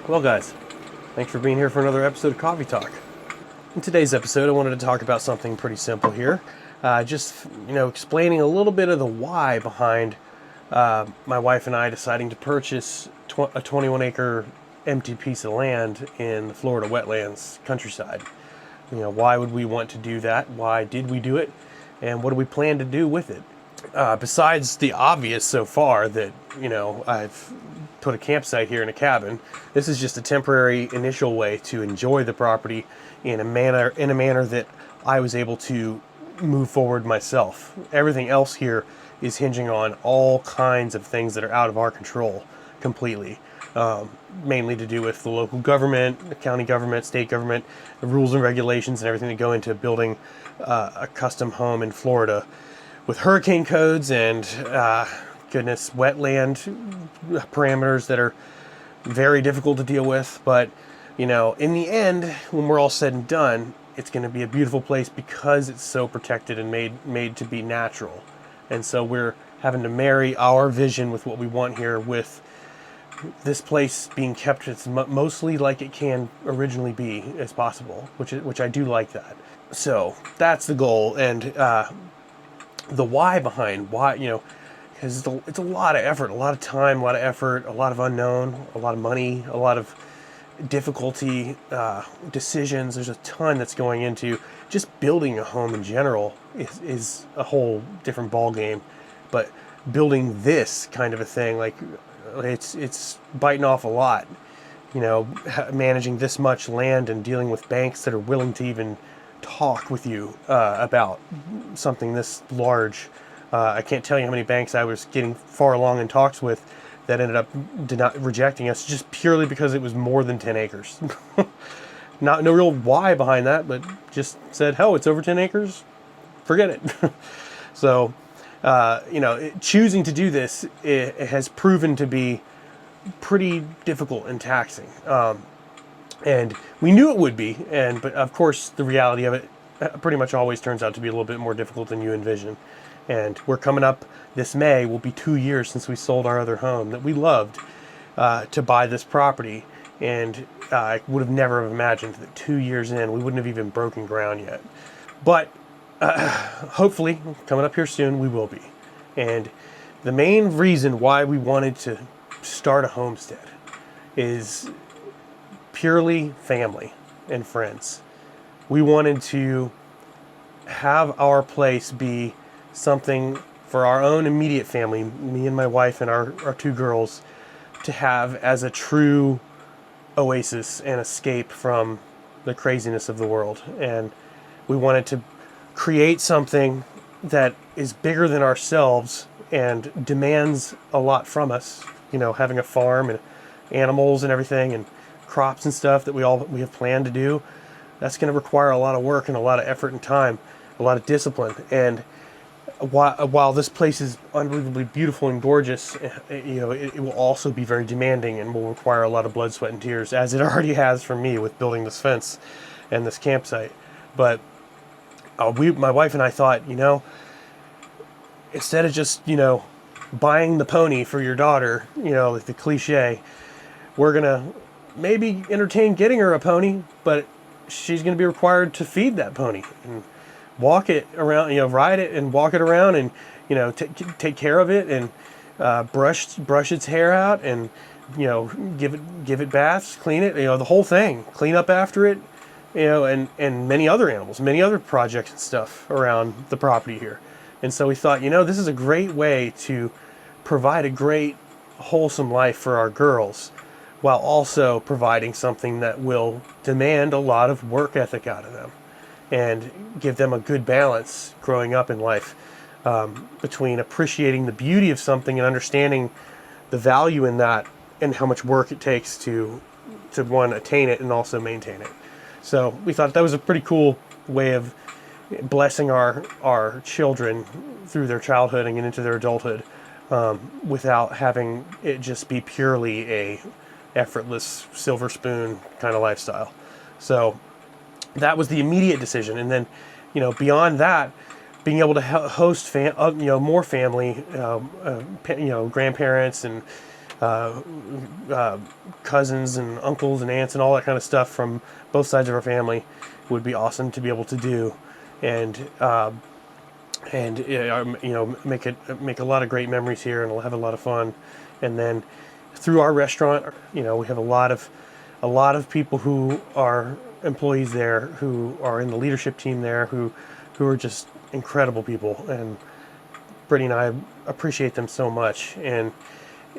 Well guys, thanks for being here for another episode of Coffee Talk. In today's episode I wanted to talk about something pretty simple here. Explaining a little bit of the why behind my wife and I deciding to purchase a 21 acre empty piece of land in the Florida wetlands countryside. Why would we want to do that? Why did we do it? And what do we plan to do with it? Besides the obvious so far that, I've put a campsite here in a cabin, this is just a temporary initial way to enjoy the property in a manner that I was able to move forward myself. Everything else here is hinging on all kinds of things that are out of our control completely. Mainly to do with the local government, the county government, state government, the rules and regulations and everything that go into building a custom home in Florida with hurricane codes and wetland parameters that are very difficult to deal with. But in the end, when we're all said and done, it's going to be a beautiful place because it's so protected and made to be natural. And so we're having to marry our vision with what we want here, with this place being kept as mostly like it can originally be as possible, which I do like that. So that's the goal. And the why behind why, because it's a lot of effort, a lot of time, a lot of effort, a lot of unknown, a lot of money, a lot of difficulty, decisions. There's a ton that's going into just building a home in general is a whole different ball game. But building this kind of a thing, like it's biting off a lot, managing this much land and dealing with banks that are willing to even talk with you about something this large. I can't tell you how many banks I was getting far along in talks with that ended up rejecting us just purely because it was more than 10 acres. No real why behind that, but just said, hell, it's over 10 acres, forget it. So, choosing to do this, it has proven to be pretty difficult and taxing. And we knew it would be, but of course the reality of it pretty much always turns out to be a little bit more difficult than you envision. And we're coming up this May, will be 2 years since we sold our other home that we loved, to buy this property. And I would have never have imagined that 2 years in, we wouldn't have even broken ground yet. But hopefully, coming up here soon, we will be. And the main reason why we wanted to start a homestead is purely family and friends. We wanted to have our place be something for our own immediate family, me and my wife and our two girls, to have as a true oasis and escape from the craziness of the world. And we wanted to create something that is bigger than ourselves and demands a lot from us, having a farm and animals and everything and crops and stuff that we have planned to do. That's going to require a lot of work and a lot of effort and time, a lot of discipline. And while this place is unbelievably beautiful and gorgeous, it will also be very demanding and will require a lot of blood, sweat, and tears, as it already has for me with building this fence and this campsite. But my wife and I thought, instead of just, buying the pony for your daughter, like the cliche, we're going to maybe entertain getting her a pony, but she's going to be required to feed that pony and walk it around, ride it and walk it around and, take care of it and brush its hair out and, give it baths, clean it, the whole thing, clean up after it, and many other animals, many other projects and stuff around the property here. And so we thought, this is a great way to provide a great, wholesome life for our girls, while also providing something that will demand a lot of work ethic out of them and give them a good balance growing up in life, between appreciating the beauty of something and understanding the value in that and how much work it takes to one, attain it and also maintain it. So we thought that was a pretty cool way of blessing our children through their childhood and into their adulthood, without having it just be purely a effortless silver spoon kind of lifestyle. So that was the immediate decision. And then, beyond that, being able to host more family, grandparents and cousins and uncles and aunts and all that kind of stuff from both sides of our family would be awesome to be able to do, and make a lot of great memories here, and we'll have a lot of fun. And then through our restaurant, we have a lot of people who are employees there, who are in the leadership team there, who are just incredible people, and Brittany and I appreciate them so much. And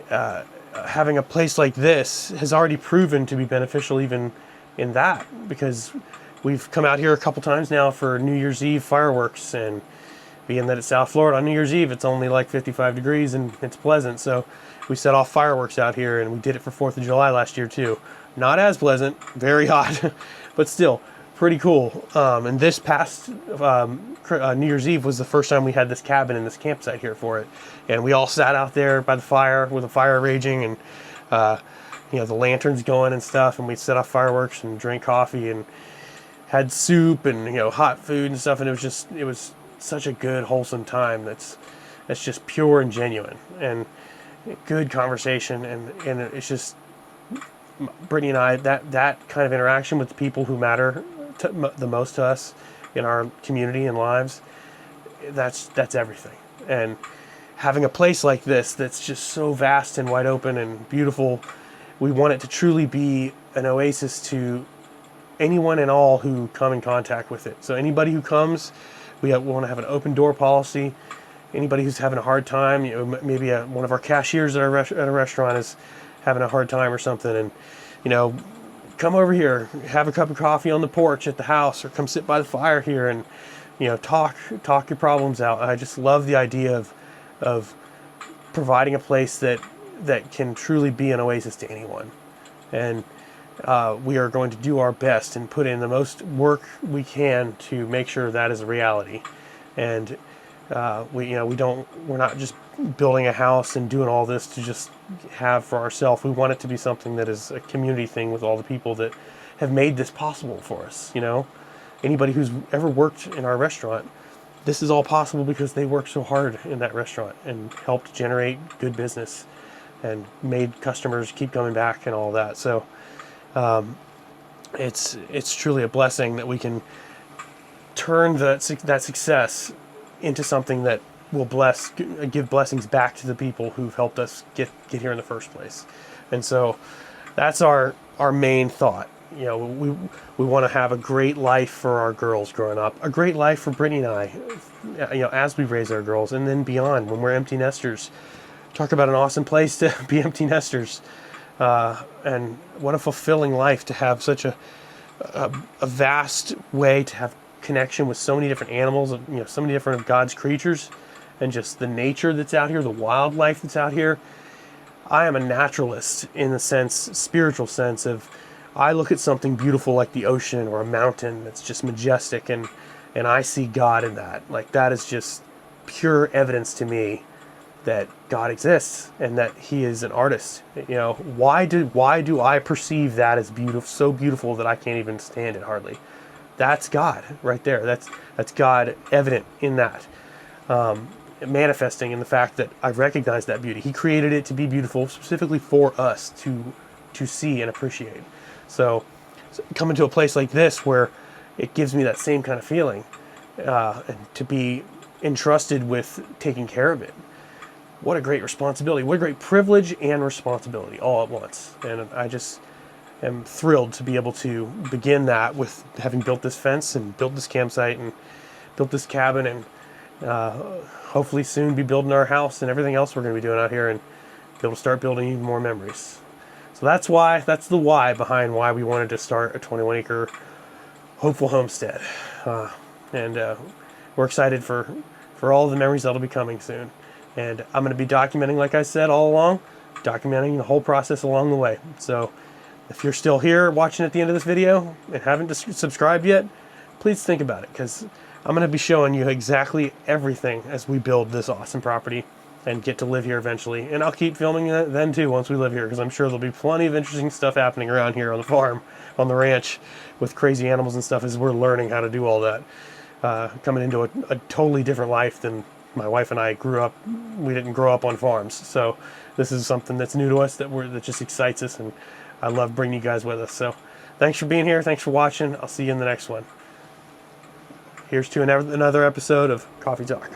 having a place like this has already proven to be beneficial even in that, because we've come out here a couple times now for New Year's Eve fireworks, and being that it's South Florida, on New Year's Eve it's only like 55 degrees and it's pleasant, so we set off fireworks out here, and we did it for 4th of July last year too. Not as pleasant, very hot, but still pretty cool. And this past New Year's Eve was the first time we had this cabin and this campsite here for it, and we all sat out there by the fire with the fire raging, and the lanterns going and stuff, and we set off fireworks and drank coffee and had soup and hot food and stuff, and it was such a good, wholesome time. That's just pure and genuine, and good conversation, and it's just Brittany and I, that kind of interaction with the people who matter the most to us in our community and lives, that's everything. And having a place like this that's just so vast and wide open and beautiful, we want it to truly be an oasis to anyone and all who come in contact with it. So anybody who comes, we want to have an open door policy. Anybody who's having a hard time, maybe one of our cashiers at a restaurant is having a hard time or something, and come over here, have a cup of coffee on the porch at the house, or come sit by the fire here and talk your problems out. I just love the idea of providing a place that can truly be an oasis to anyone, and we are going to do our best and put in the most work we can to make sure that is a reality. And we're not just building a house and doing all this to just have for ourselves. We want it to be something that is a community thing with all the people that have made this possible for us. Anybody who's ever worked in our restaurant, this is all possible because they worked so hard in that restaurant and helped generate good business and made customers keep coming back and all that. So it's truly a blessing that we can turn that success into something that will give blessings back to the people who've helped us get here in the first place. And so that's our main thought. We want to have a great life for our girls growing up, a great life for Brittany and I, as we raise our girls, and then beyond when we're empty nesters. Talk about an awesome place to be empty nesters, and what a fulfilling life to have such a vast way to have connection with so many different animals, so many different of God's creatures, and just the nature that's out here, the wildlife that's out here. I am a naturalist in the spiritual sense of, I look at something beautiful like the ocean or a mountain that's just majestic, and I see God in that. Like, that is just pure evidence to me that God exists and that He is an artist. Why do I perceive that as beautiful, so beautiful that I can't even stand it hardly? That's God right there. That's God evident in that, manifesting in the fact that I recognize that beauty. He created it to be beautiful specifically for us to see and appreciate. So coming to a place like this where it gives me that same kind of feeling, and to be entrusted with taking care of it. What a great responsibility. What a great privilege and responsibility all at once. And I just am thrilled to be able to begin that with having built this fence and built this campsite and built this cabin, and hopefully soon be building our house and everything else we're going to be doing out here, and be able to start building even more memories. So that's the why behind why we wanted to start a 21-acre hopeful homestead. And we're excited for all the memories that'll be coming soon. And I'm going to be documenting, like I said, all along, documenting the whole process along the way. So if you're still here watching at the end of this video and haven't subscribed yet, please think about it, because I'm going to be showing you exactly everything as we build this awesome property and get to live here eventually. And I'll keep filming that then too once we live here, because I'm sure there'll be plenty of interesting stuff happening around here on the farm, on the ranch, with crazy animals and stuff as we're learning how to do all that. Coming into a totally different life than my wife and I grew up. We didn't grow up on farms, so this is something that's new to us that just excites us, and I love bringing you guys with us. So thanks for being here. Thanks for watching. I'll see you in the next one. Here's to another episode of Coffee Talk.